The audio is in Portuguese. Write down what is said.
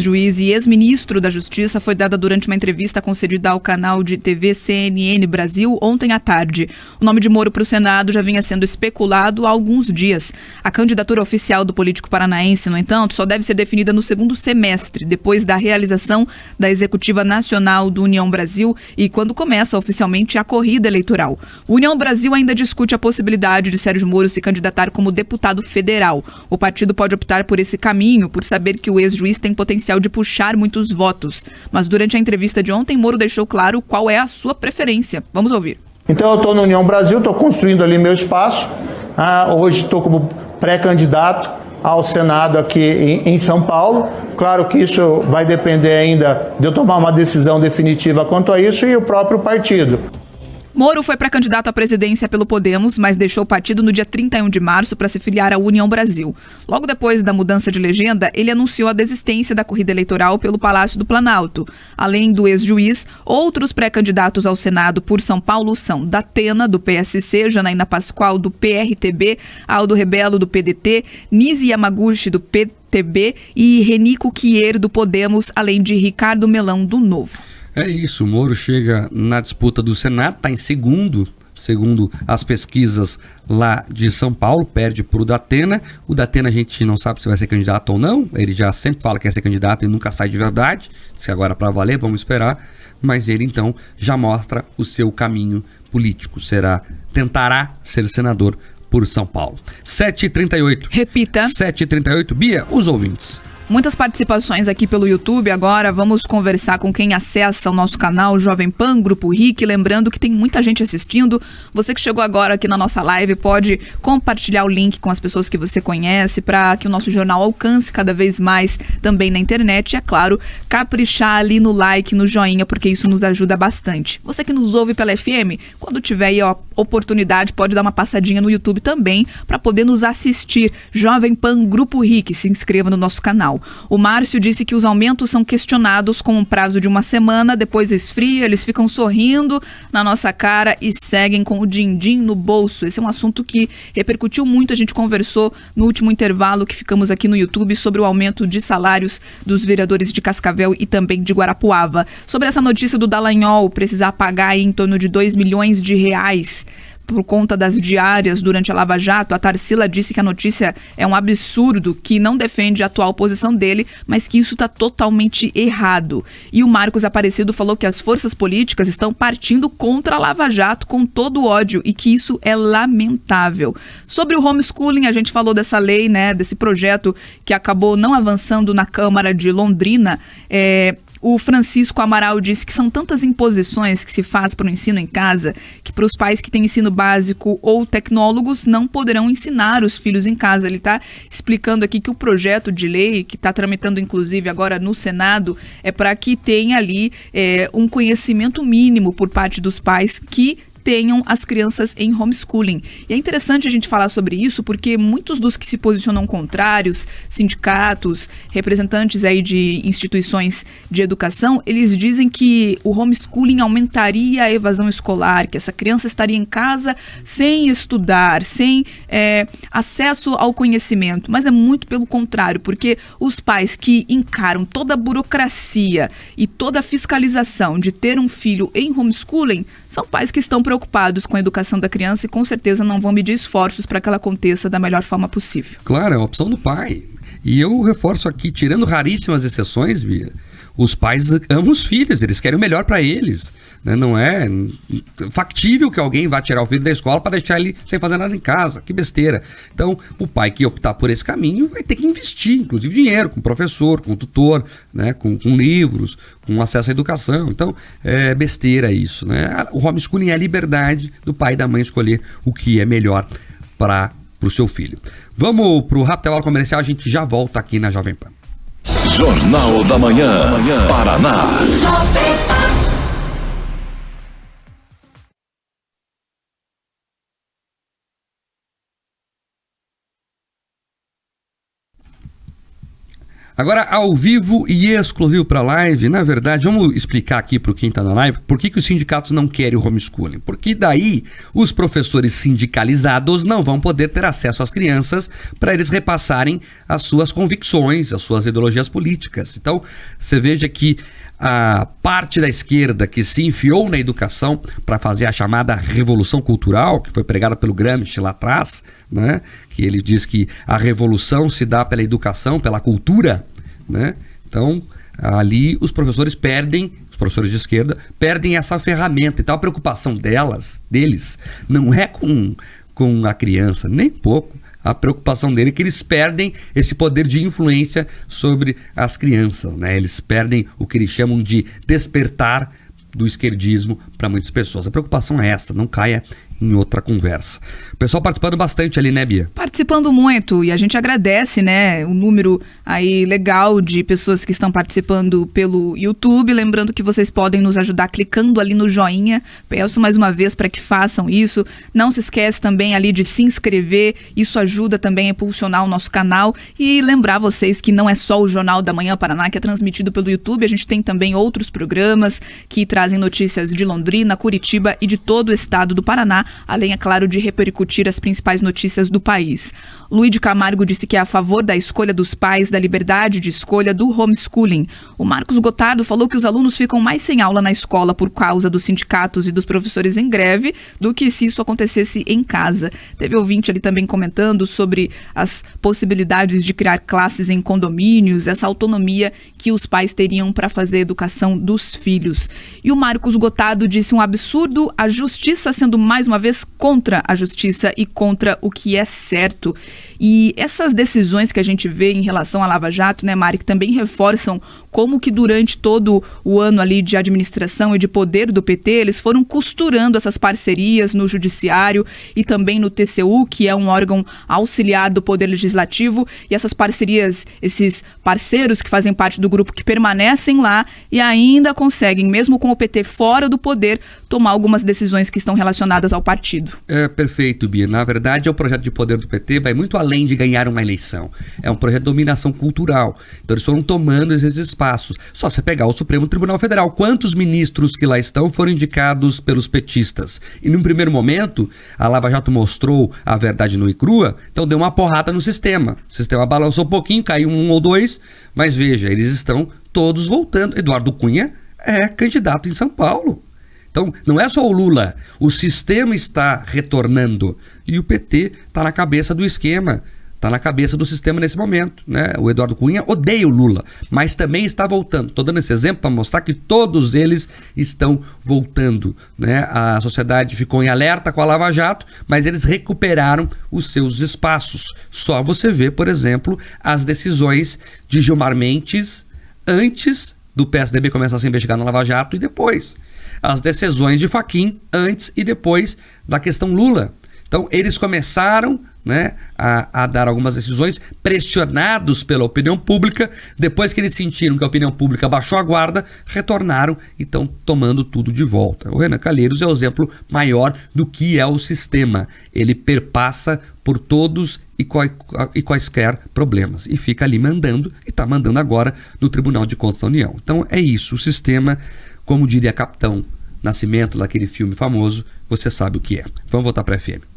Juiz e ex-ministro da Justiça foi dada durante uma entrevista concedida ao canal de TV CNN Brasil ontem à tarde. O nome de Moro para o Senado já vinha sendo especulado há alguns dias. A candidatura oficial do político paranaense, no entanto, só deve ser definida no segundo semestre, depois da realização da Executiva Nacional do União Brasil e quando começa oficialmente a corrida eleitoral. O União Brasil ainda discute a possibilidade de Sérgio Moro se candidatar como deputado federal. O partido pode optar por esse caminho, por saber que o ex-juiz tem potencial de puxar muitos votos. Mas durante a entrevista de ontem, Moro deixou claro qual é a sua preferência. Vamos ouvir. Então eu estou na União Brasil, estou construindo ali meu espaço. Hoje estou como pré-candidato ao Senado aqui em São Paulo. Claro que isso vai depender ainda de eu tomar uma decisão definitiva quanto a isso e o próprio partido. Moro foi pré-candidato à presidência pelo Podemos, mas deixou o partido no dia 31 de março para se filiar à União Brasil. Logo depois da mudança de legenda, ele anunciou a desistência da corrida eleitoral pelo Palácio do Planalto. Além do ex-juiz, outros pré-candidatos ao Senado por São Paulo são Datena, do PSC, Janaína Pascoal, do PRTB, Aldo Rebelo, do PDT, Nise Yamaguchi, do PTB e Renico Kier, do Podemos, além de Ricardo Melão, do Novo. É isso, o Moro chega na disputa do Senado, está em segundo as pesquisas lá de São Paulo, perde para o Datena. O Datena a gente não sabe se vai ser candidato ou não, ele já sempre fala que quer ser candidato e nunca sai de verdade, diz que agora para valer, vamos esperar, mas ele então já mostra o seu caminho político, tentará ser senador por São Paulo. 7h38. Repita. 7h38. Bia, os ouvintes. Muitas participações aqui pelo YouTube. Agora vamos conversar com quem acessa o nosso canal Jovem Pan, Grupo RIC. Lembrando que tem muita gente assistindo. Você que chegou agora aqui na nossa live pode compartilhar o link com as pessoas que você conhece para que o nosso jornal alcance cada vez mais também na internet. E, é claro, caprichar ali no like, no joinha, porque isso nos ajuda bastante. Você que nos ouve pela FM, quando tiver aí a oportunidade, pode dar uma passadinha no YouTube também para poder nos assistir. Jovem Pan, Grupo RIC. Se inscreva no nosso canal. O Márcio disse que os aumentos são questionados com um prazo de uma semana, depois esfria, eles ficam sorrindo na nossa cara e seguem com o din-din no bolso. Esse é um assunto que repercutiu muito, a gente conversou no último intervalo que ficamos aqui no YouTube sobre o aumento de salários dos vereadores de Cascavel e também de Guarapuava. Sobre essa notícia do Dallagnol precisar pagar aí em torno de 2 milhões de reais por conta das diárias durante a Lava Jato, a Tarsila disse que a notícia é um absurdo, que não defende a atual posição dele, mas que isso está totalmente errado. E o Marcos Aparecido falou que as forças políticas estão partindo contra a Lava Jato com todo o ódio e que isso é lamentável. Sobre o homeschooling, a gente falou dessa lei, né, desse projeto que acabou não avançando na Câmara de Londrina. O Francisco Amaral disse que são tantas imposições que se faz para o ensino em casa que para os pais que têm ensino básico ou tecnólogos não poderão ensinar os filhos em casa. Ele está explicando aqui que o projeto de lei, que está tramitando inclusive agora no Senado, é para que tenha ali um conhecimento mínimo por parte dos pais que tenham as crianças em homeschooling. E é interessante a gente falar sobre isso porque muitos dos que se posicionam contrários, sindicatos, representantes aí de instituições de educação, eles dizem que o homeschooling aumentaria a evasão escolar, que essa criança estaria em casa sem estudar, sem acesso ao conhecimento. Mas é muito pelo contrário, porque os pais que encaram toda a burocracia e toda a fiscalização de ter um filho em homeschooling são pais que estão preocupados com a educação da criança e com certeza não vão medir esforços para que ela aconteça da melhor forma possível. Claro, é a opção do pai. E eu reforço aqui, tirando raríssimas exceções, Bia, os pais amam os filhos, eles querem o melhor para eles. Né? Não é factível que alguém vá tirar o filho da escola para deixar ele sem fazer nada em casa. Que besteira. Então, o pai que optar por esse caminho vai ter que investir, inclusive dinheiro, com professor, com tutor, né? com livros, com acesso à educação. Então, é besteira isso. Né? O homeschooling é a liberdade do pai e da mãe escolher o que é melhor para o seu filho. Vamos para o rápido intervalo comercial, a gente já volta aqui na Jovem Pan. Jornal da Manhã, Paraná. Agora, ao vivo e exclusivo para a live, na verdade, vamos explicar aqui para quem está na live por que os sindicatos não querem o homeschooling. Porque daí os professores sindicalizados não vão poder ter acesso às crianças para eles repassarem as suas convicções, as suas ideologias políticas. Então, você veja que a parte da esquerda que se enfiou na educação para fazer a chamada revolução cultural, que foi pregada pelo Gramsci lá atrás, né? Que ele diz que a revolução se dá pela educação, pela cultura, né? Então, ali os professores de esquerda perdem essa ferramenta. Então, a preocupação deles, não é com a criança, nem pouco. A preocupação dele é que eles perdem esse poder de influência sobre as crianças, né? Eles perdem o que eles chamam de despertar do esquerdismo para muitas pessoas. A preocupação é essa, não caia em outra conversa. O pessoal participando bastante ali, né, Bia? Participando muito, e a gente agradece, né, o número aí legal de pessoas que estão participando pelo YouTube. Lembrando que vocês podem nos ajudar clicando ali no joinha. Peço mais uma vez para que façam isso. Não se esquece também ali de se inscrever, isso ajuda também a impulsionar o nosso canal. E lembrar vocês que não é só o Jornal da Manhã Paraná que é transmitido pelo YouTube, a gente tem também outros programas que trazem notícias de Londrina, Curitiba e de todo o estado do Paraná, além, é claro, de repercutir as principais notícias do país. Luiz de Camargo disse que é a favor da escolha dos pais, da liberdade de escolha do homeschooling. O Marcos Gotardo falou que os alunos ficam mais sem aula na escola por causa dos sindicatos e dos professores em greve do que se isso acontecesse em casa. Teve ouvinte ali também comentando sobre as possibilidades de criar classes em condomínios, essa autonomia que os pais teriam para fazer a educação dos filhos. E o Marcos Gotardo disse um absurdo a justiça sendo mais uma vez contra a justiça e contra o que é certo. E essas decisões que a gente vê em relação à Lava Jato, né, Mari, que também reforçam como que durante todo o ano ali de administração e de poder do PT, eles foram costurando essas parcerias no Judiciário e também no TCU, que é um órgão auxiliar do Poder Legislativo, e essas parcerias, esses parceiros que fazem parte do grupo que permanecem lá e ainda conseguem, mesmo com o PT fora do poder, tomar algumas decisões que estão relacionadas ao partido. É perfeito, Bia. Na verdade, o projeto de poder do PT vai muito além de ganhar uma eleição. É um projeto de dominação cultural. Então eles foram tomando esses espaços. Só você pegar o Supremo Tribunal Federal. Quantos ministros que lá estão foram indicados pelos petistas? E num primeiro momento, a Lava Jato mostrou a verdade nua e crua, então deu uma porrada no sistema. O sistema balançou um pouquinho, caiu um ou dois, mas veja, eles estão todos voltando. Eduardo Cunha é candidato em São Paulo. Então, não é só o Lula, o sistema está retornando e o PT está na cabeça do esquema, está na cabeça do sistema nesse momento, né? O Eduardo Cunha odeia o Lula, mas também está voltando. Estou dando esse exemplo para mostrar que todos eles estão voltando, né? A sociedade ficou em alerta com a Lava Jato, mas eles recuperaram os seus espaços. Só você vê, por exemplo, as decisões de Gilmar Mendes antes do PSDB começar a se investigar na Lava Jato e depois. As decisões de Fachin antes e depois da questão Lula. Então, eles começaram, né, a dar algumas decisões pressionados pela opinião pública. Depois que eles sentiram que a opinião pública baixou a guarda, retornaram e estão tomando tudo de volta. O Renan Calheiros é o exemplo maior do que é o sistema. Ele perpassa por todos e quaisquer problemas. E fica ali mandando, e está mandando agora no Tribunal de Contas da União. Então, é isso. O sistema, como diria Capitão Nascimento, daquele filme famoso, você sabe o que é. Vamos voltar para a FM.